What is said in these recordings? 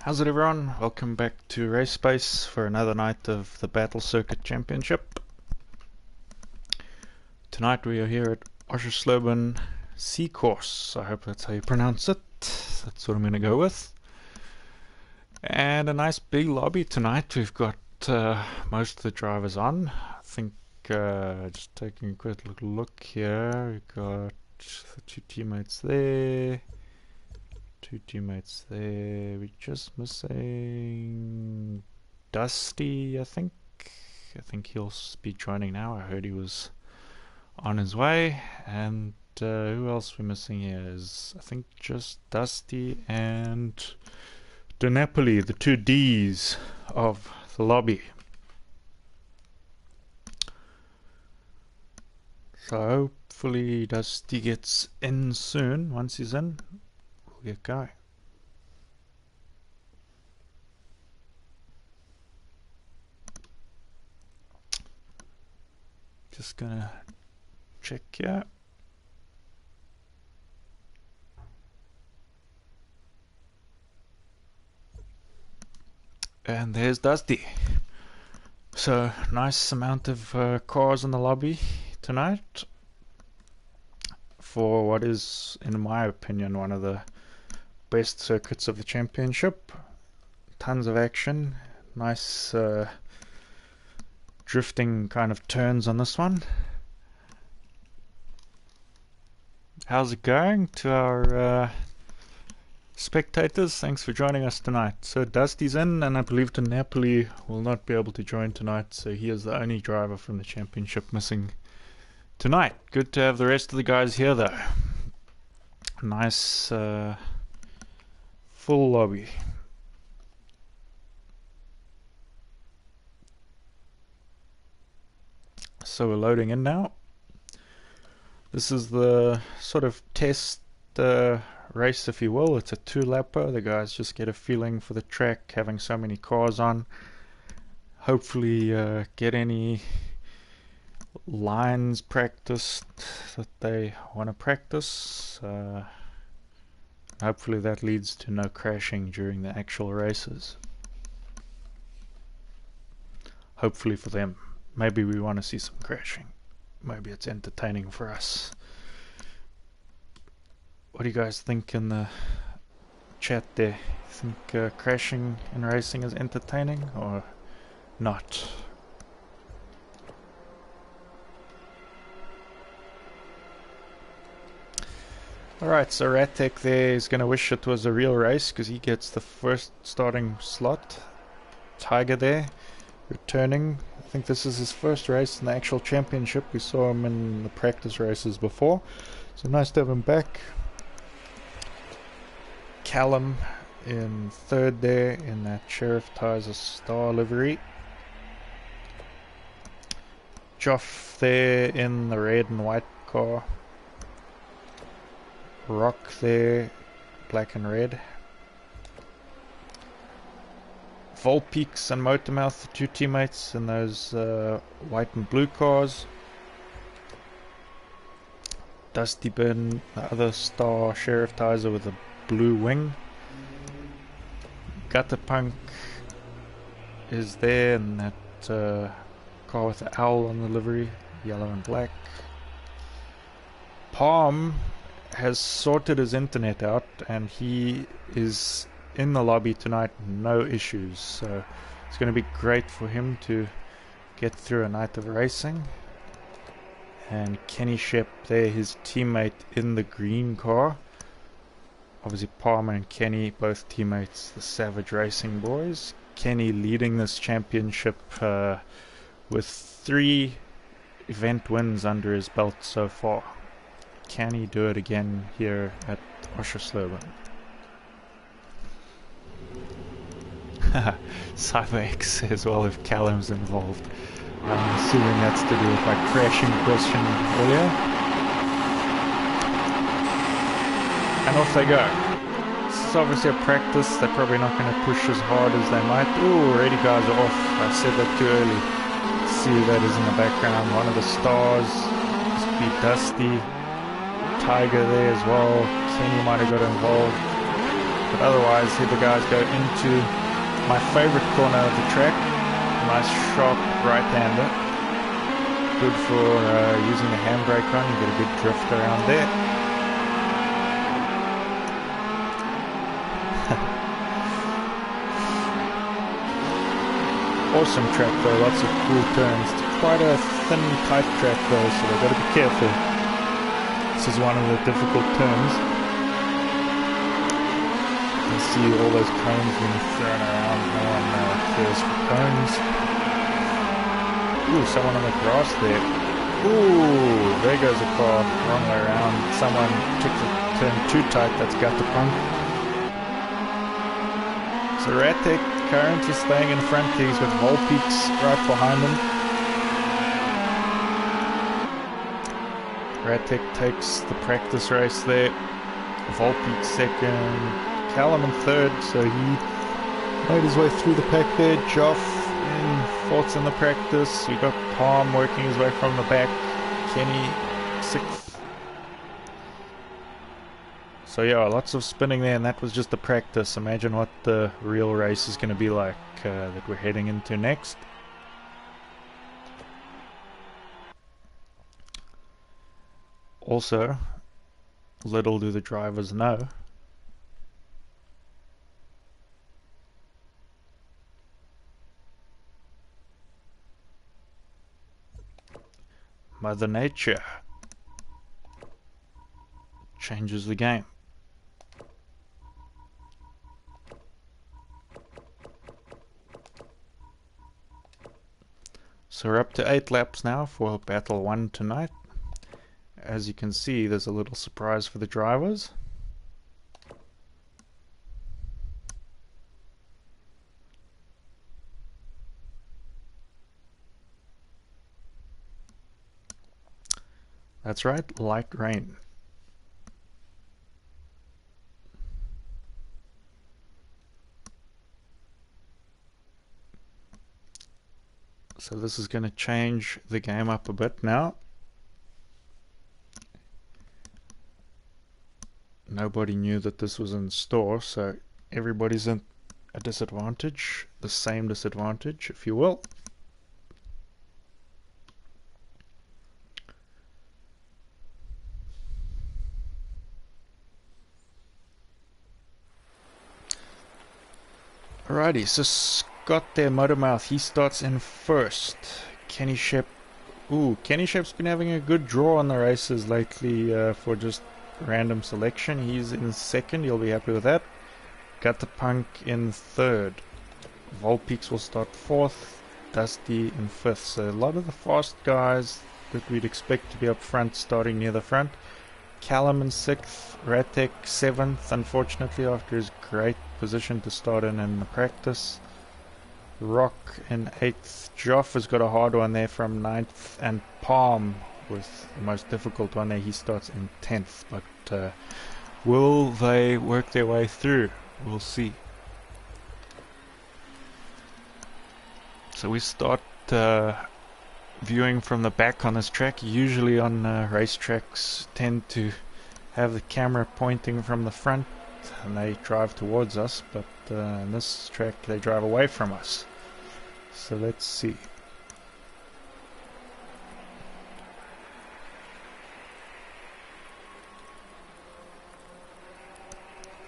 How's it, everyone? Welcome back to Race Space for another night of the Battle Circuit Championship. Tonight we are here at Oschersleben C Course. I hope that's how you pronounce it. That's what I'm going to go with. And a nice big lobby tonight. We've got most of the drivers on. I think just taking a quick look here. We've got the two teammates there. Two teammates there. We're just missing Dusty, I think. I think he'll be joining now. I heard he was on his way. And who else we're missing here is, I think, just Dusty and DiNapoli, the two Ds of the lobby. So hopefully Dusty gets in soon. Once he's in, we'll get going. Just gonna check here. And there's Dusty. So nice amount of cars in the lobby tonight for what is, in my opinion, one of the best circuits of the championship. Tons of action, nice drifting kind of turns on this one. How's it going to our spectators? Thanks for joining us tonight. So Dusty's in, and I believe DiNapoli will not be able to join tonight, so he is the only driver from the championship missing tonight. Good to have the rest of the guys here though. Nice full lobby. So we're loading in now. This is the sort of test race, if you will. It's a two-lapper. The guys just get a feeling for the track, having so many cars on. Hopefully get any lines practiced that they want to practice. Hopefully that leads to no crashing during the actual races. Hopefully for them. Maybe we want to see some crashing. Maybe it's entertaining for us. What do you guys think in the chat there? Think crashing in racing is entertaining or not? Alright, so Ratek there is going to wish it was a real race because he gets the first starting slot. Tiger there, returning. I think this is his first race in the actual championship. We saw him in the practice races before. So nice to have him back. Callum in third there in that Sheriff Tires Star livery. Joff there in the red and white car. Rock there, black and red. Volpeaks and Motormouth, the two teammates in those white and blue cars. Dusty Bin, the other star Sheriff Tizer with a blue wing. Gutterpunk is there in that car with the owl on the livery, yellow and black. Palm has sorted his internet out and he is in the lobby tonight, no issues, so it's going to be great for him to get through a night of racing. And Kenny Shep there, his teammate in the green car. Obviously Palmer and Kenny, both teammates, the Savage Racing boys. Kenny leading this championship with 3 event wins under his belt so far. Can he do it again here at Oschersleben? CyberX says, well, if Callum's involved. I'm assuming that's to do with my crashing question earlier. And off they go. This is obviously a practice. They're probably not going to push as hard as they might. Ooh, already guys are off. I said that too early. See who that is in the background. One of the stars. Must be Dusty. Tiger there as well. Kenny might have got involved. But otherwise, here the guys go into my favorite corner of the track. Nice sharp right-hander. Good for using the handbrake on. You get a good drift around there. Awesome track though, lots of cool turns. It's quite a thin, tight track though, so they've got to be careful. This is one of the difficult turns. You see all those cones being thrown around. No one cares for cones. Ooh, someone on the grass there. Ooh, there goes a car. Wrong way around. Someone took the turn too tight. That's got the punk. So Ratek currently staying in front. He's with Volpeaks right behind him. Ratek takes the practice race there. Volpeak second. Callum in third, so he made his way through the pack there. Joff in fourth in the practice. We got Palm working his way from the back. Kenny sixth. So yeah, lots of spinning there, and that was just the practice. Imagine what the real race is going to be like that we're heading into next. Also, little do the drivers know, Mother Nature changes the game. So we're up to 8 laps now for Battle 1 tonight. As you can see, there's a little surprise for the drivers. That's right, light rain. So this is going to change the game up a bit now. Nobody knew that this was in store, so everybody's in a disadvantage, the same disadvantage, if you will. Alrighty, so Scott there, Motormouth, he starts in first. Kenny Shep, Kenny Shep's been having a good draw on the races lately for just random selection. He's in second, you'll be happy with that. Got the Punk in third. Volpeaks will start fourth. Dusty in fifth. So a lot of the fast guys that we'd expect to be up front starting near the front. Callum in sixth. Ratek seventh, unfortunately, after his great position to start in the practice. Rock in eighth. Joff has got a hard one there from ninth, and Palm with the most difficult one there. He starts in 10th, but will they work their way through? We'll see. So we start viewing from the back on this track. Usually on racetracks tend to have the camera pointing from the front and they drive towards us, but in this track they drive away from us. So let's see.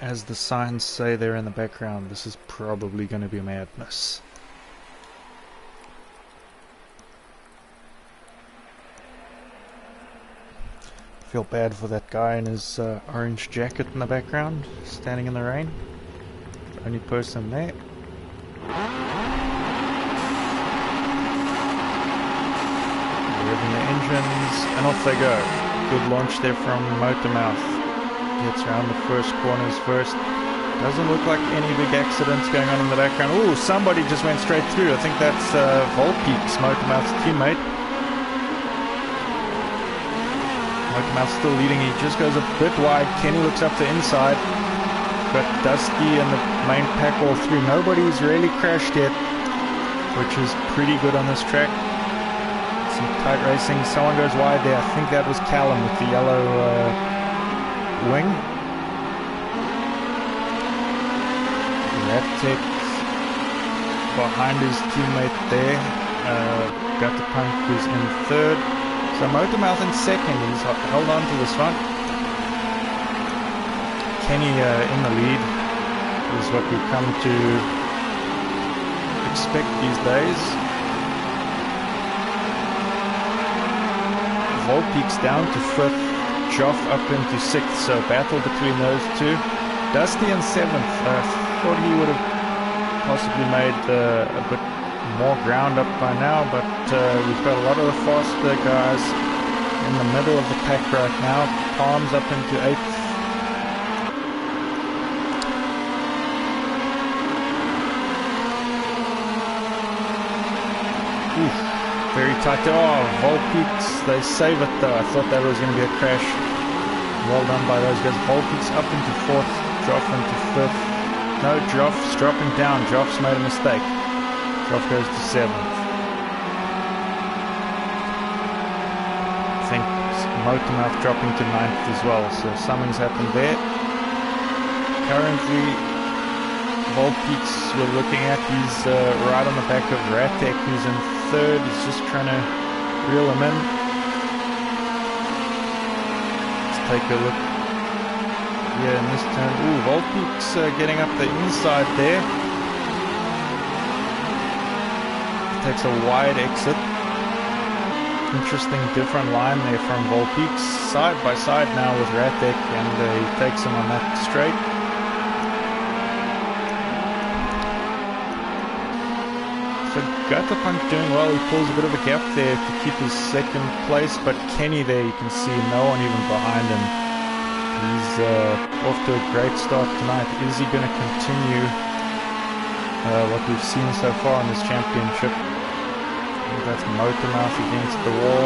As the signs say there in the background, this is probably going to be madness. Feel bad for that guy in his orange jacket in the background, standing in the rain. The only person there. Revving the engines, and off they go. Good launch there from Motormouth. Gets around the first corners first. Doesn't look like any big accidents going on in the background. Ooh, somebody just went straight through. I think that's Volpeaks, Motormouth's teammate. Motormouth's still leading. He just goes a bit wide. Kenny looks up the inside. Got Dusty and the main pack all through. Nobody's really crashed yet, which is pretty good on this track. Some tight racing. Someone goes wide there. I think that was Callum with the yellow wing. Ratek behind his teammate there. Gutterpunk is in third. So Motormouth in second. He's held on to this one. Kenny in the lead is what we come to expect these days. Volpeak's down to fifth. Joff up into sixth. So battle between those two. Dusty in seventh. I thought he would have possibly made a bit more ground up by now, but we've got a lot of the faster guys in the middle of the pack right now. Palms up into eighth. Oof, very tight. Oh, Volpeaks, they save it though. I thought that was going to be a crash. Well done by those guys. Volpeaks up into fourth. Joff into fifth. No, Joff's dropping down. Joff's made a mistake. Joff goes to seventh. I think Motormouth dropping to ninth as well. So something's happened there. Currently, Volpeaks we're looking at. He's right on the back of Ratek, who's in third. He's just trying to reel him in. Let's take a look. Yeah, in this turn. Ooh, Volpeak's getting up the inside there. Takes a wide exit. Interesting different line there from Volpeak's. Side by side now with Ratek, and he takes him on that straight. So Gutterpunk doing well. He pulls a bit of a gap there to keep his second place, but Kenny there, you can see no one even behind him. He's off to a great start tonight. Is he going to continue what we've seen so far in this championship? That's Motormouth against the wall.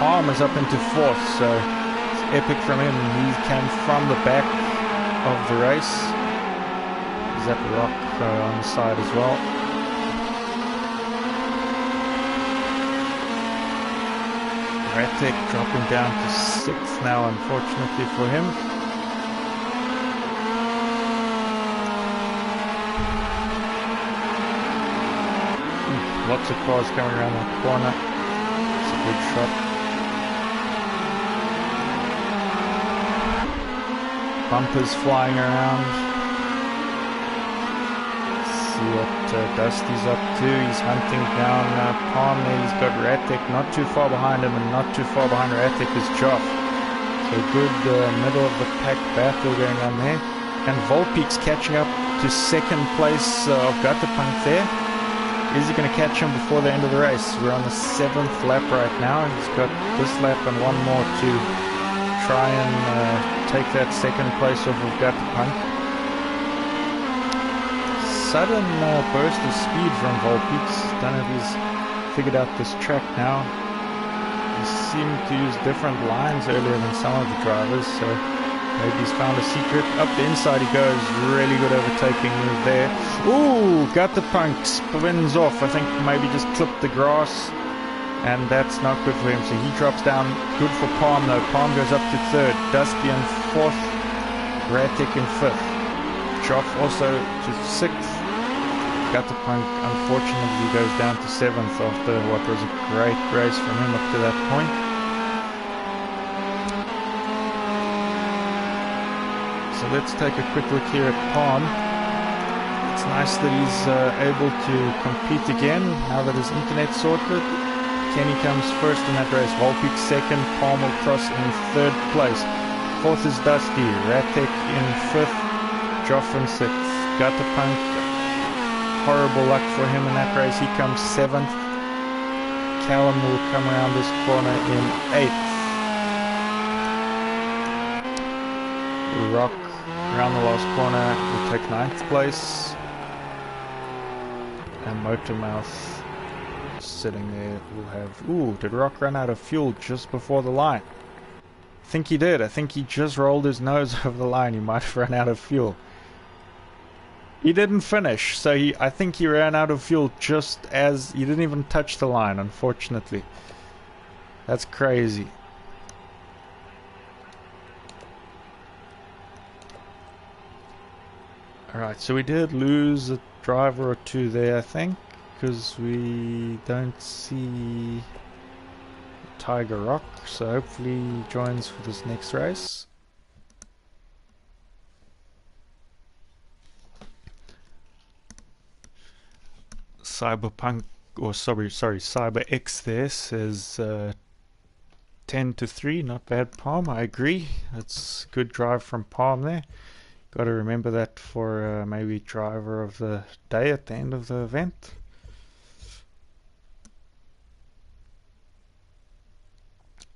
Palm is up into fourth, so it's epic from him. He came from the back of the race. Zap Rock on the side as well. Ratek dropping down to sixth now, unfortunately for him. Lots of cars coming around that corner. It's a good shot. Bumpers flying around. See what Dusty's up to. He's hunting down Palm there. He's got Ratek not too far behind him, and not too far behind Ratek is Joff. So good middle of the pack battle going on there. And Volpeak's catching up to second place of Gutterpunk there. Is he going to catch him before the end of the race? We're on the 7th lap right now. He's got this lap and one more to try and take that second place off of Gutterpunk. Sudden burst of speed from Volpeaks. Don't know if he's figured out this track now. He seemed to use different lines earlier than some of the drivers, so maybe he's found a secret. Up the inside he goes. Really good overtaking move there. Ooh, Gutterpunk spins off. I think maybe just clipped the grass, and that's not good for him. So he drops down. Good for Palm though. Palm goes up to third. Dusty in fourth. Ratek in fifth. Joff also to sixth. Gutterpunk unfortunately goes down to seventh after what was a great race from him up to that point. So let's take a quick look here at Palm. It's nice that he's able to compete again now that his internet's sorted. Kenny comes first in that race. Volpeak second. Palm will cross in third place. Fourth is Dusty. Ratek in fifth. Joff in sixth. Gutterpunk, horrible luck for him in that race. He comes seventh. Callum will come around this corner in eighth. Rock around the last corner will take ninth place. And Motormouth sitting there will have... Ooh, did Rock run out of fuel just before the line? I think he did. I think he just rolled his nose over the line. He might have run out of fuel. He didn't finish, so I think he ran out of fuel just as... He didn't even touch the line, unfortunately. That's crazy. Alright, so we did lose a driver or two there, I think, because we don't see Tiger Rock, so hopefully he joins for this next race. Cyberpunk, or sorry, Cyber X there says 10 to 3, not bad, Palm. I agree. That's good drive from Palm there. Got to remember that for maybe driver of the day at the end of the event.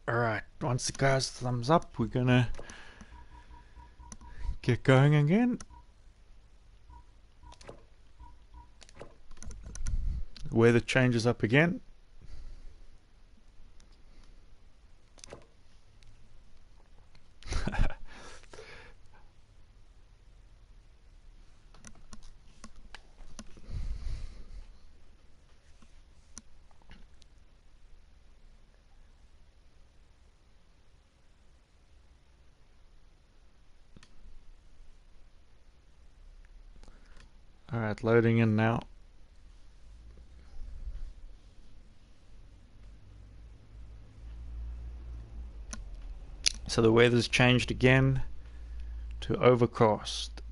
Alright, once the guy's thumbs up, we're gonna get going again. Weather changes up again. Alright, loading in now. So the weather's changed again to overcast.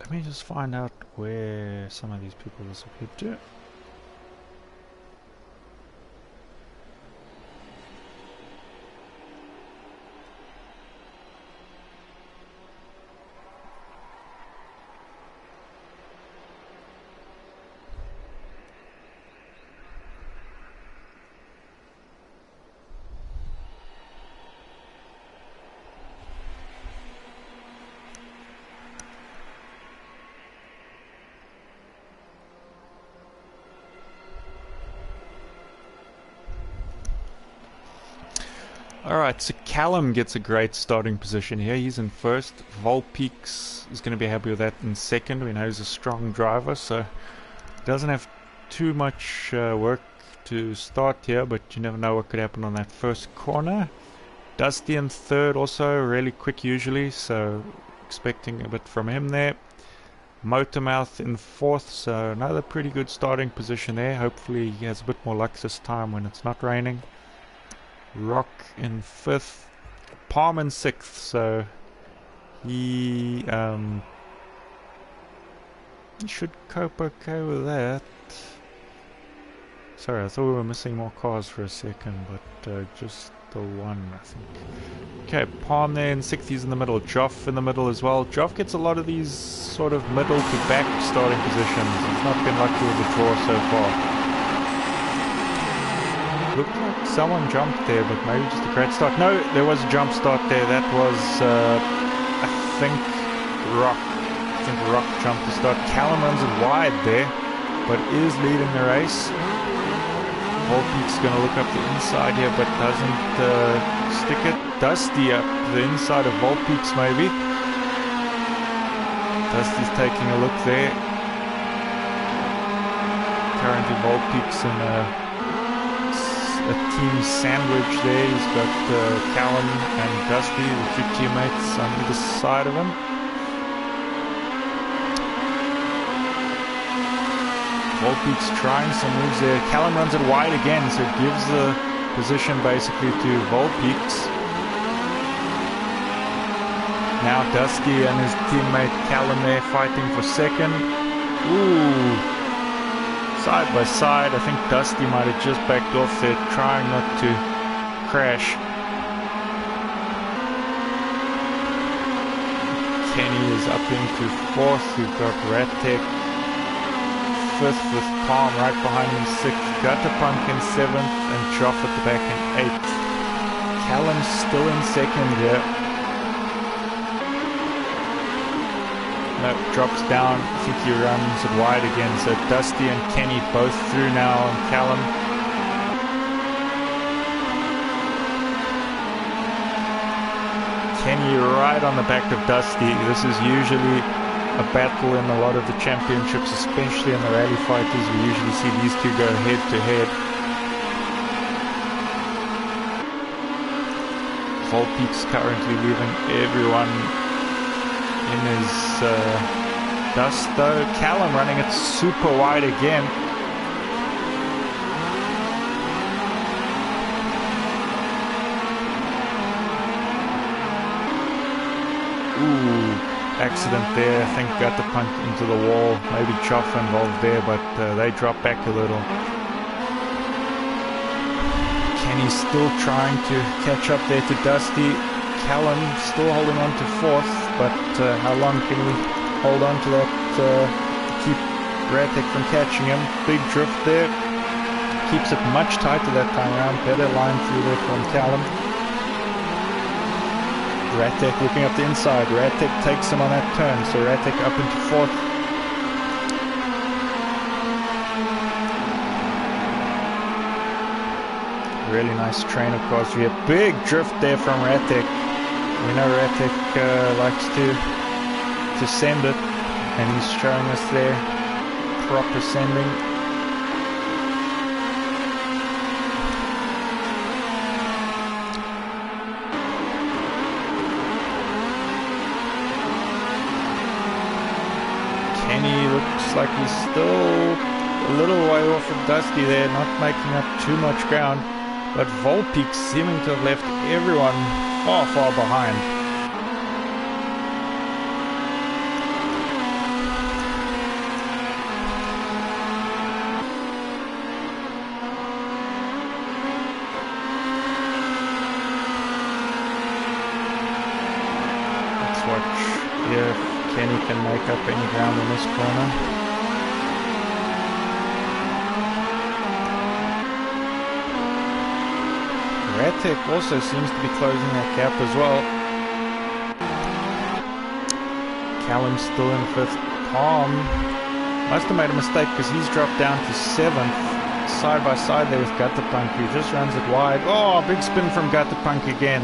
Let me just find out where some of these people disappeared to. Alright, so Callum gets a great starting position here. He's in first. Volpeaks is going to be happy with that in second. We know he's a strong driver, so doesn't have too much work to start here, but you never know what could happen on that first corner. Dusty in third, also really quick usually, so expecting a bit from him there. Motormouth in fourth, so another pretty good starting position there. Hopefully he has a bit more luck this time when it's not raining. Rock in fifth, Palm in sixth, so he should cope okay with that. Sorry, I thought we were missing more cars for a second, but just the one, I think. Okay, Palm there in sixth, he's in the middle. Joff in the middle as well. Joff gets a lot of these sort of middle to back starting positions. He's not been lucky with the draw so far. Looked like someone jumped there, but maybe just a great start. No, there was a jump start there. That was, I think, Rock. I think Rock jumped to start. Callum runs it wide there, but is leading the race. Volpeak's going to look up the inside here, but doesn't stick it. Dusty up the inside of Volpeak's maybe. Dusty's taking a look there. Currently Volpeak's in a team sandwich there. He's got Callum and Dusty, the two teammates on either side of him. Volpeak's trying some moves there. Callum runs it wide again, so it gives the position basically to Volpeak's. Now Dusty and his teammate Callum there fighting for second. Ooh! Side by side, I think Dusty might have just backed off there, trying not to crash. Kenny is up into fourth. We've got Ratek fifth with Palm right behind him sixth. Gutterpunk in seventh and Joff at the back in eighth. Callum's still in second here. No, drops down. I think he runs it wide again. So Dusty and Kenny both through now on Callum. Kenny right on the back of Dusty. This is usually a battle in a lot of the championships, especially in the rally fighters. We usually see these two go head to head. Volpeak's currently leaving everyone in his dust though. Callum running it super wide again. Ooh, accident there. I think got the punt into the wall. Maybe Choff involved there, but they drop back a little. Kenny's still trying to catch up there to Dusty. Callum still holding on to fourth, but how long can we hold on to that to keep Ratek from catching him? Big drift there. Keeps it much tighter that time around. Better line through there from Callum. Ratek looking up the inside. Ratek takes him on that turn, so Ratek up into fourth. Really nice train of cars here. Big drift there from Ratek. We know Ratek likes to send it, and he's showing us there proper sending. Kenny looks like he's still a little way off of Dusty there, not making up too much ground. But Volpeak seeming to have left everyone far, far behind. Let's watch if Kenny can make up any ground in this corner. Ratek also seems to be closing that gap as well. Callum still in fifth. Palm must have made a mistake because he's dropped down to seventh. Side by side there with Guttapunk, who just runs it wide. Oh, big spin from Guttapunk again.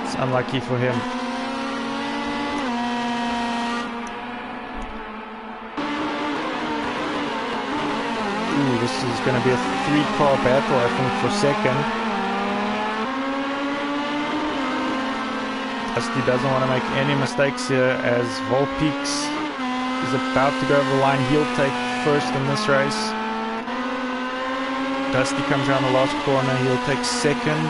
It's unlucky for him. Ooh, this is going to be a three-car battle, I think, for second. Dusty doesn't want to make any mistakes here as Volpeaks is about to go over the line. He'll take first in this race. Dusty comes around the last corner. He'll take second.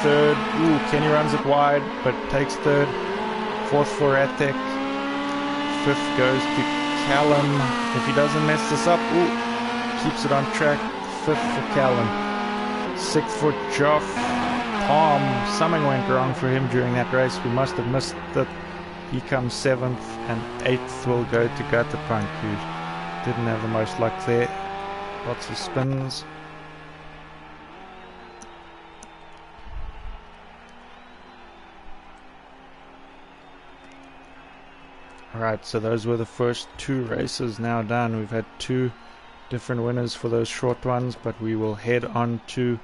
Third. Ooh, Kenny runs it wide but takes third. Fourth for Ratek. Fifth goes to Callum. If he doesn't mess this up, ooh, keeps it on track. Fifth for Callum. Sixth for Joff. Palm, something went wrong for him during that race. We must have missed it. He comes seventh, and eighth will go to Guttapunk, who didn't have the most luck there. Lots of spins. Alright, so those were the first two races now done. We've had two different winners for those short ones, but we will head on to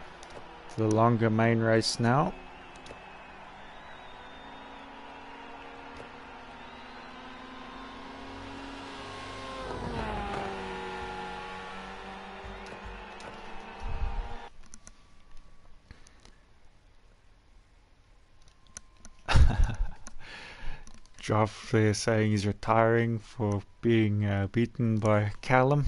the longer main race now. Joff there saying he's retiring for being beaten by Callum.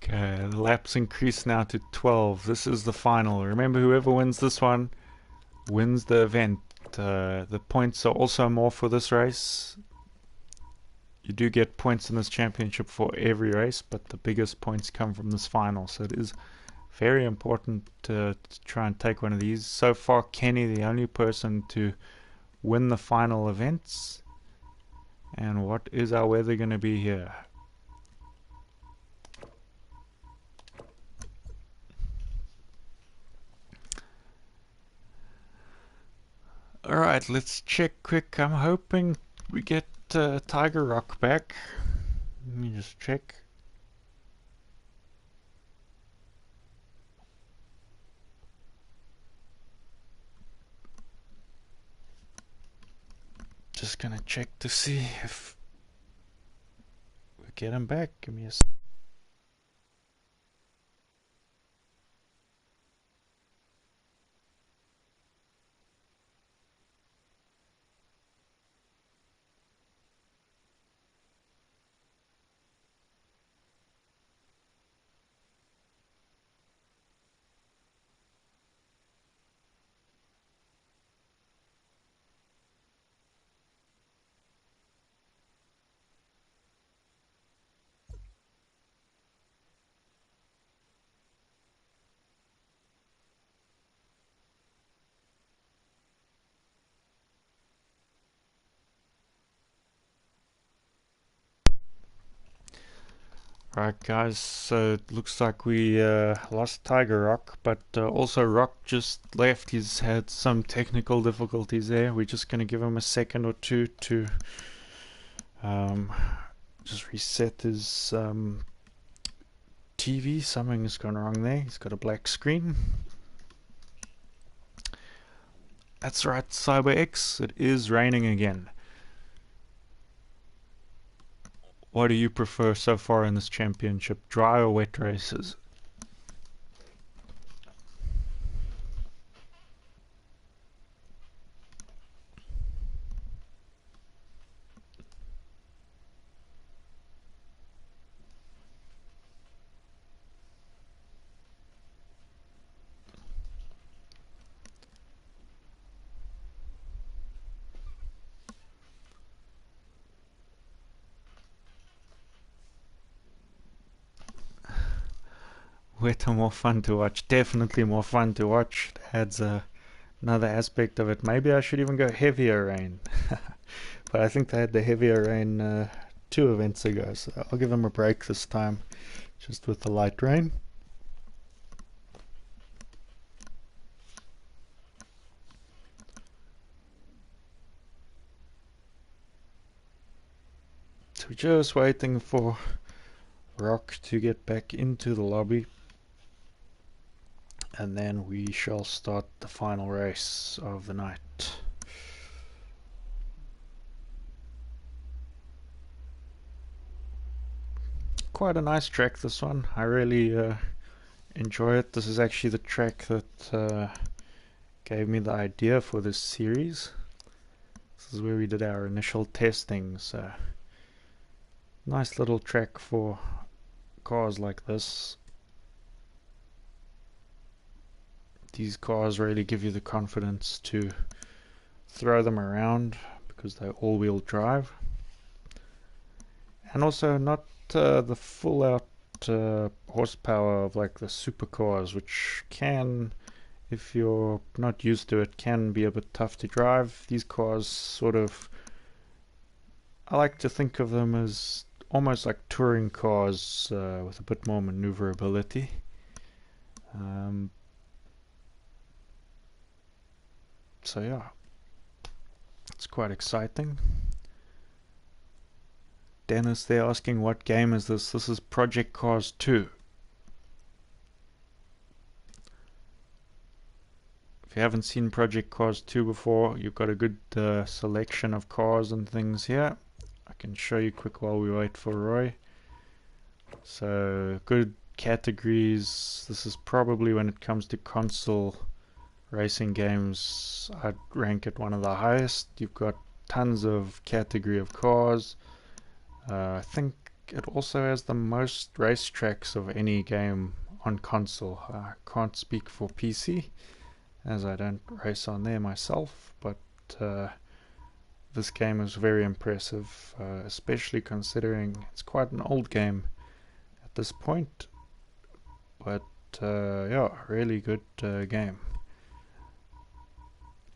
Okay, the laps increase now to 12. This is the final. Remember, whoever wins this one wins the event. The points are also more for this race. You do get points in this championship for every race, but the biggest points come from this final. So it is very important to try and take one of these. So far, Kenny, the only person to win the final events. And what is our weather going to be here? Alright, let's check quick. I'm hoping we get Tiger Rock back. Let me just check. just gonna check to see if we get him back. Give me a Right guys, so it looks like we lost Tiger Rock, but also Rock just left. He's had some technical difficulties there. We're just going to give him a second or two to just reset his TV. Something's gone wrong there. He's got a black screen. That's right, CyberX, it is raining again. What do you prefer so far in this championship, dry or wet races? Wet or more fun to watch? Definitely more fun to watch. It adds another aspect of it. Maybe I should even go heavier rain. But I think they had the heavier rain 2 events ago, so I'll give them a break this time, just with the light rain. So we're just waiting for Rock to get back into the lobby, and then we shall start the final race of the night. Quite a nice track, this one. I really enjoy it. This is actually the track that gave me the idea for this series. This is where we did our initial testing, so nice little track for cars like this. These cars really give you the confidence to throw them around because they're all-wheel drive, and also not the full-out horsepower of like the supercars, which can, if you're not used to it, can be a bit tough to drive. These cars sort of, I like to think of them as almost like touring cars with a bit more maneuverability. So yeah, it's quite exciting. Dennis, they're asking what game is this? This is Project Cars 2. If you haven't seen Project Cars 2 before, you've got a good selection of cars and things here. I can show you quick while we wait for Roy. So good categories. This is probably, when it comes to console racing games, I'd rank it one of the highest. You've got tons of category of cars. I think it also has the most racetracks of any game on console. I can't speak for PC, as I don't race on there myself, but this game is very impressive, especially considering it's quite an old game at this point. But yeah, really good game.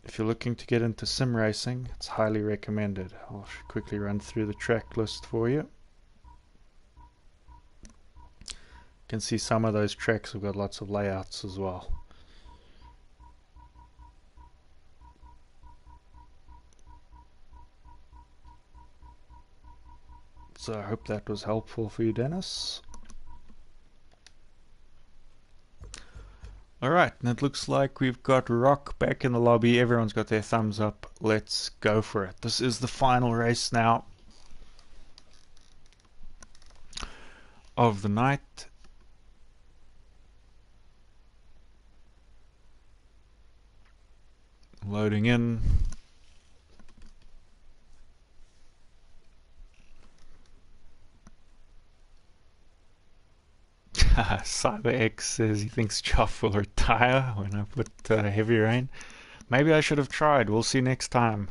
If you're looking to get into sim racing, it's highly recommended. I'll quickly run through the track list for you. You can see some of those tracks have got lots of layouts as well. So I hope that was helpful for you, Dennis. Alright, and it looks like we've got Rock back in the lobby. Everyone's got their thumbs up. Let's go for it. This is the final race now of the night. Loading in. CyberX says he thinks Joff will retire when I put Heavy Rain. Maybe I should have tried. We'll see next time.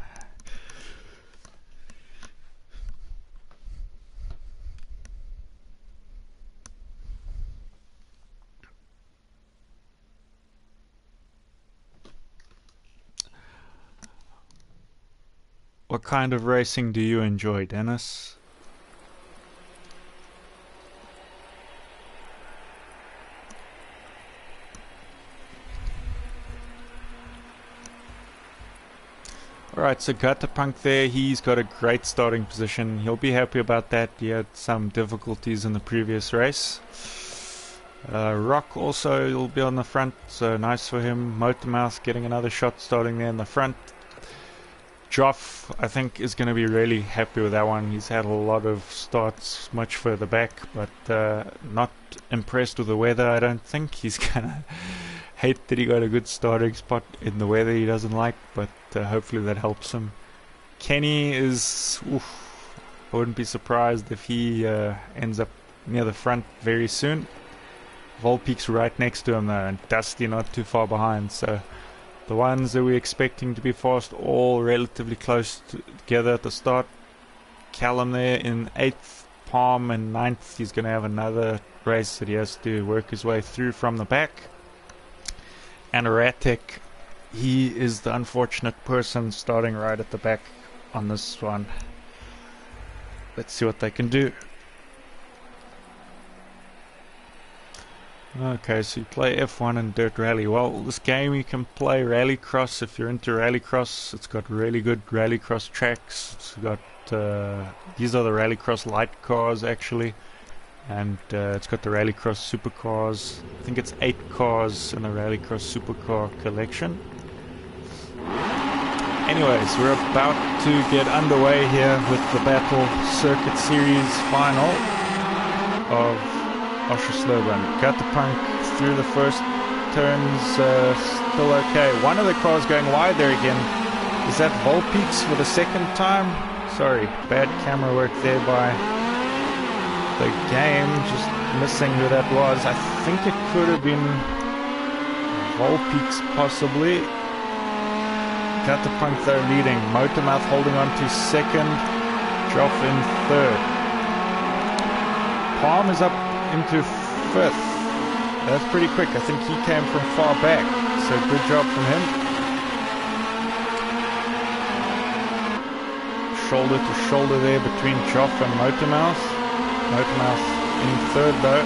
What kind of racing do you enjoy, Dennis? Alright, so Gutterpunk there, he's got a great starting position. He'll be happy about that. He had some difficulties in the previous race. Rock also will be on the front, so nice for him. Motormouth getting another shot starting there in the front. Joff, I think, is going to be really happy with that one. He's had a lot of starts much further back, but not impressed with the weather, I don't think. He's going to hate that he got a good starting spot in the weather he doesn't like, but hopefully that helps him. Kenny is... oof, I wouldn't be surprised if he ends up near the front very soon. Volpeak's right next to him though, and Dusty not too far behind, so the ones that we're expecting to be fast all relatively close together at the start. Callum there in 8th, Palm in 9th. He's going to have another race that he has to work his way through from the back. And Ratek, he is the unfortunate person starting right at the back on this one. Let's see what they can do. Okay, so you play F1 and Dirt Rally. Well, this game you can play Rallycross if you're into Rallycross. It's got really good Rallycross tracks. It's got these are the Rallycross light cars actually, and it's got the Rallycross supercars. I think it's 8 cars in the Rallycross supercar collection. Anyways, we're about to get underway here with the Battle Circuit Series final of Oschersleben. Gutterpunk through the first turns, still okay. One of the cars going wide there again. Is that Volpeaks for the second time? Sorry, bad camera work there by the game. Just missing who that was. I think it could have been Volpeaks possibly. Gutterpunk though leading. Motormouth holding on to second. Joff in third. Palm is up into 5th. That's pretty quick. I think he came from far back, so good job from him. Shoulder to shoulder there between Joff and Motormouth. Motormouth in 3rd though,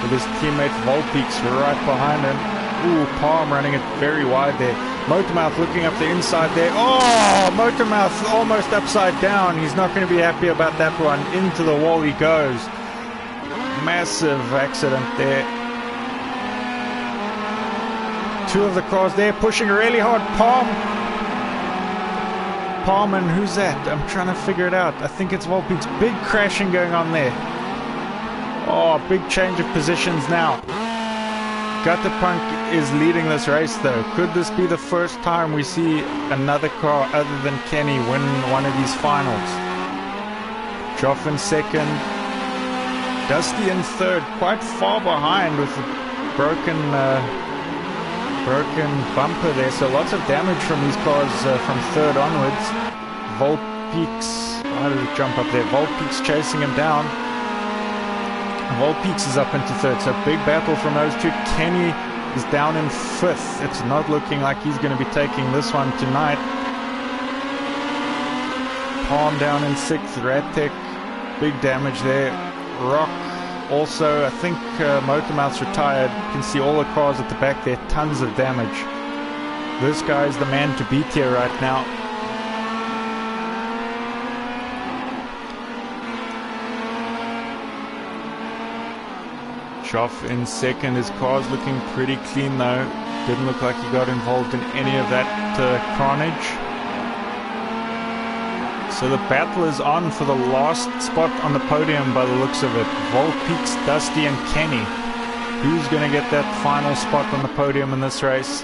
with his teammate Volpeaks right behind him. Ooh, Palm running it very wide there. Motormouth looking up the inside there. Oh, Motormouth almost upside down. He's not going to be happy about that one. Into the wall he goes. Massive accident there. 2 of the cars there pushing really hard. Palm and who's that? I'm trying to figure it out. I think it's Volpeak's. Big crashing going on there. Oh, big change of positions now. Gutterpunk is leading this race though. Could this be the first time we see another car other than Kenny win one of these finals? Joff in 2nd. Dusty in 3rd, quite far behind with the broken bumper there, so lots of damage from these cars from 3rd onwards. Volpeaks, why did it jump up there? Volpeaks chasing him down. Volpeaks is up into 3rd, so big battle from those two. Kenny is down in 5th. It's not looking like he's going to be taking this one tonight. Palm down in 6th, Ratek, big damage there. Rock also, I think Motormouth's retired. You can see all the cars at the back there, tons of damage. This guy's the man to beat here right now. Joff in second. His car's looking pretty clean though. Didn't look like he got involved in any of that carnage. So the battle is on for the last spot on the podium by the looks of it. Volpeaks, Dusty and Kenny. Who's going to get that final spot on the podium in this race?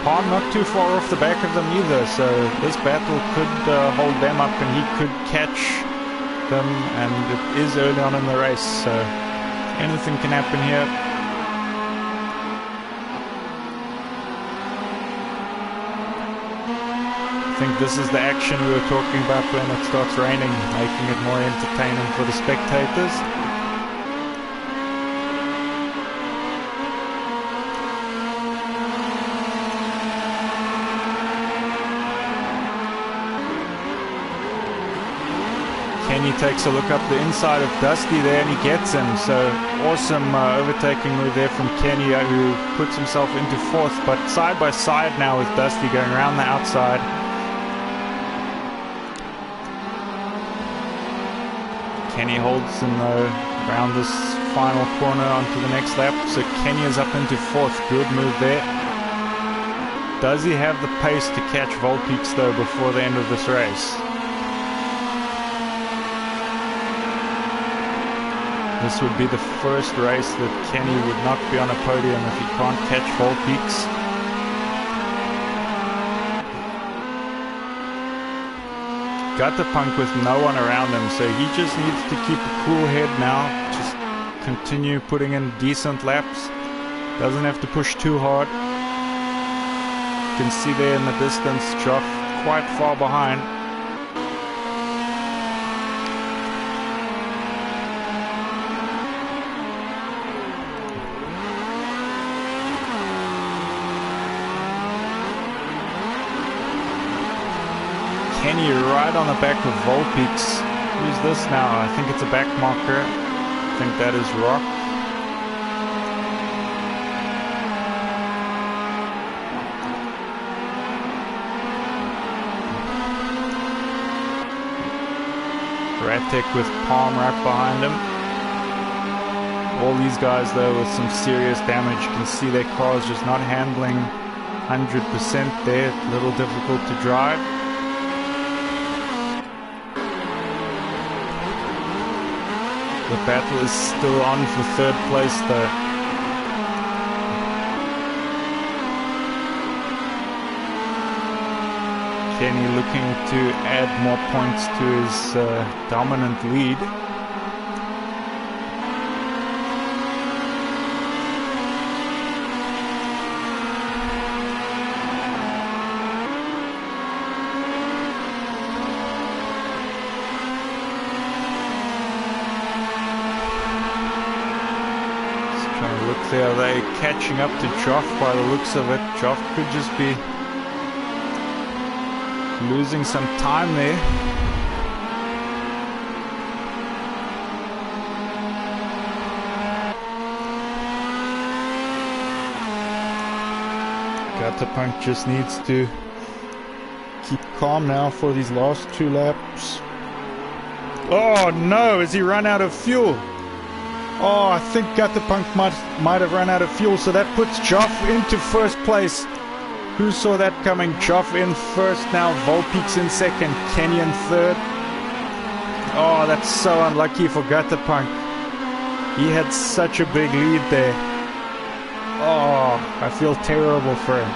Palm not too far off the back of them either, so this battle could hold them up and he could catch them, and it is early on in the race, so anything can happen here. I think this is the action we were talking about when it starts raining, making it more entertaining for the spectators. Kenny takes a look up the inside of Dusty there and he gets him, so awesome overtaking move there from Kenny, who puts himself into fourth, but side by side now with Dusty going around the outside. Kenny holds him though around this final corner onto the next lap, so Kenny is up into fourth. Good move there. Does he have the pace to catch Volpeaks though before the end of this race? This would be the first race that Kenny would not be on a podium if he can't catch Volpeaks. Gutterpunk with no one around him, so he just needs to keep a cool head now. Just continue putting in decent laps. Doesn't have to push too hard. You can see there in the distance, Joff quite far behind. Kenny right on the back of Volpeaks. Who's this now? I think it's a back marker. I think that is Rock. Ratek with Palm right behind him. All these guys though with some serious damage. You can see their cars just not handling 100% there. A little difficult to drive. The battle is still on for third place though. Kenny looking to add more points to his dominant lead. Are they catching up to Joff by the looks of it? Joff could just be losing some time there. Gutterpunk just needs to keep calm now for these last two laps. Oh no, has he run out of fuel? Oh, I think Gutterpunk might have run out of fuel, so that puts Joff into first place. Who saw that coming? Joff in first now, Volpeaks in second, Kenny in third. Oh, that's so unlucky for Gutterpunk. He had such a big lead there. Oh, I feel terrible for him.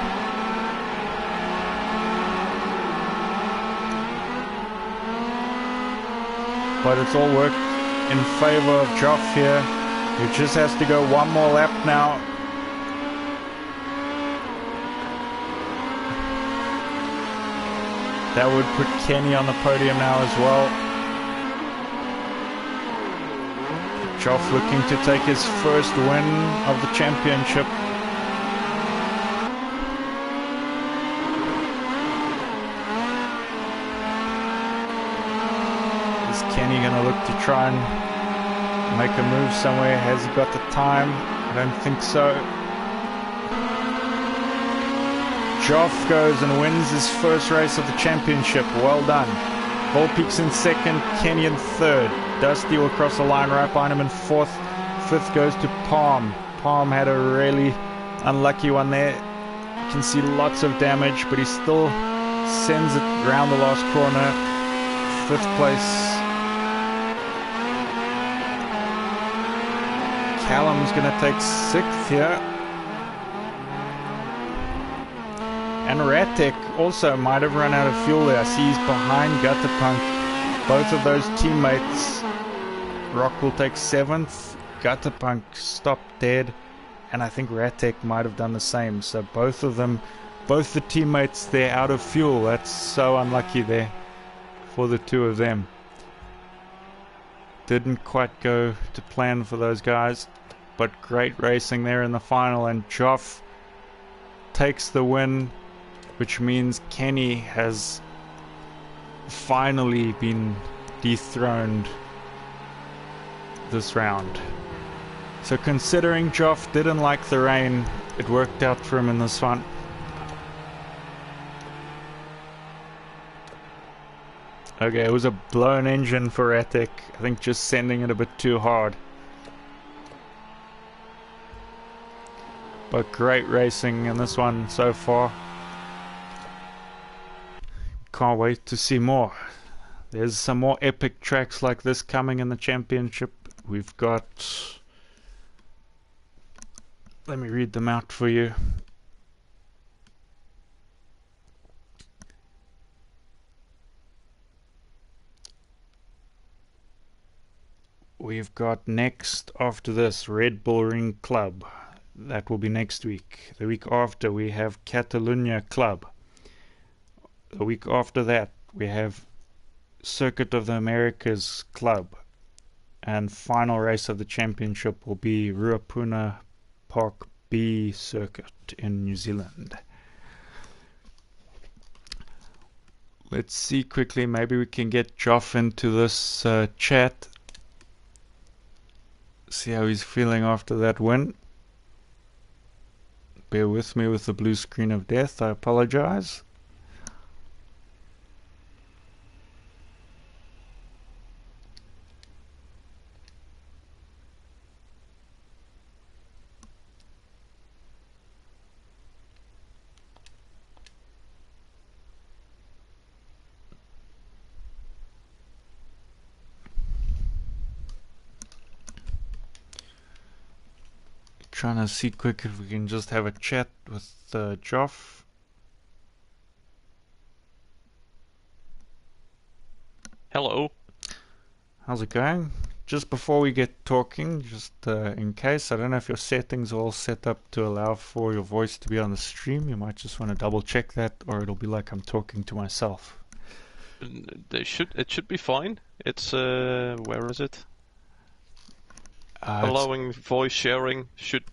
But it's all worked in favor of Joff here. He just has to go one more lap now. That would put Kenny on the podium now as well. Joff looking to take his first win of the championship. Is Kenny gonna look to try and make a move somewhere? Has he got the time? I don't think so. Joff goes and wins his first race of the championship. Well done. Volpeak's in second, Kenny in third. Dusty will cross the line right behind him in fourth. Fifth goes to Palm. Palm had a really unlucky one there. You can see lots of damage, but he still sends it around the last corner. Fifth place. Callum's going to take sixth here. And Ratek also might have run out of fuel there. I see he's behind Gutterpunk. Both of those teammates. Rock will take seventh. Gutterpunk stopped dead. And I think Ratek might have done the same. So both of them, both the teammates, they're out of fuel. That's so unlucky there for the two of them. Didn't quite go to plan for those guys. But great racing there in the final. And Joff takes the win, which means Kenny has finally been dethroned this round. So considering Joff didn't like the rain, it worked out for him in this one. Okay, it was a blown engine for Ratek. I think just sending it a bit too hard. But great racing in this one so far. Can't wait to see more. There's some more epic tracks like this coming in the championship. We've got... Let me read them out for you. We've got next after this Red Bull Ring Club. That will be next week. The week after we have Catalunya Club. The week after that we have Circuit of the Americas Club. And final race of the championship will be Ruapuna Park B Circuit in New Zealand. Let's see quickly, maybe we can get Joff into this chat. See how he's feeling after that win. Bear with me with the blue screen of death, I apologize. Trying to see quick if we can just have a chat with Joff. Hello. How's it going? Just before we get talking, just in case, I don't know if your settings are all set up to allow for your voice to be on the stream. You might just want to double check that, or it'll be like I'm talking to myself. It should be fine. It's where is it? Allowing voice sharing,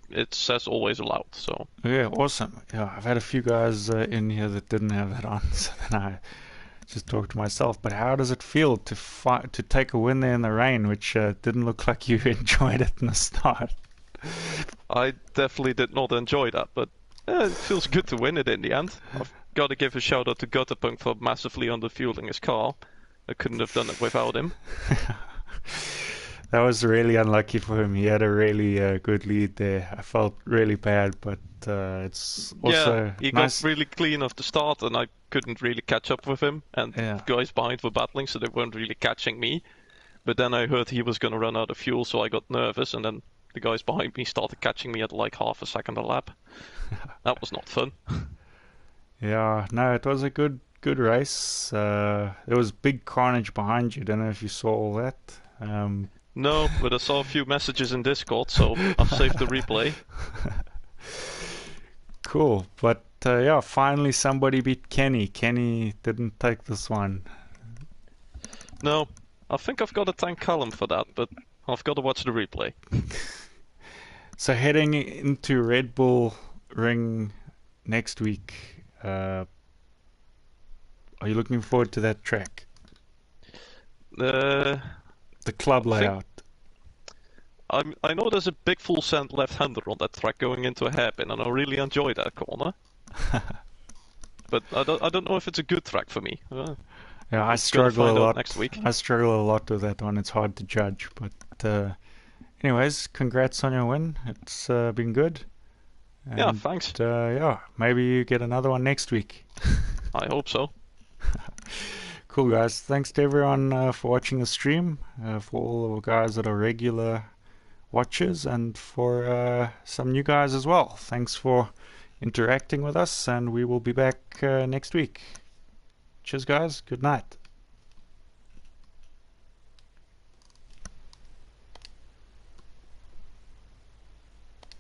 it says always allowed, so yeah, awesome. Yeah, I've had a few guys in here that didn't have that on, so then I just talked to myself. But how does it feel to take a win there in the rain, which didn't look like you enjoyed it in the start? I definitely did not enjoy that, but it feels good to win it in the end. I've got to give a shout out to Gutterpunk for massively underfueling his car. I couldn't have done it without him. That was really unlucky for him. He had a really good lead there. I felt really bad, but it's also he nice. got really clean off the start, and I couldn't really catch up with him. And Yeah. guys behind were battling, so they weren't really catching me. But then I heard he was going to run out of fuel, so I got nervous, and then the guys behind me started catching me at like half a second a lap. That was not fun. Yeah, no, it was a good race. There was big carnage behind you. Don't know if you saw all that. No, but I saw a few messages in Discord, so I've saved the replay. Cool, but yeah, finally somebody beat Kenny. Kenny didn't take this one. No, I think I've got to thank Callum for that, but I've got to watch the replay. So heading into Red Bull Ring next week, are you looking forward to that track? The club layout. I know there's a big full send left-hander on that track going into a hairpin, and I really enjoy that corner. but I don't know if it's a good track for me. Yeah, I We're gonna struggle a find out lot. next week. I struggle a lot with that one. It's hard to judge. But anyways, congrats on your win. It's been good. Yeah, And thanks. yeah, maybe you get another one next week. I hope so. Cool, guys. Thanks to everyone for watching the stream, for all the guys that are regular watchers, and for some new guys as well. Thanks for interacting with us, and we will be back next week. Cheers, guys. Good night.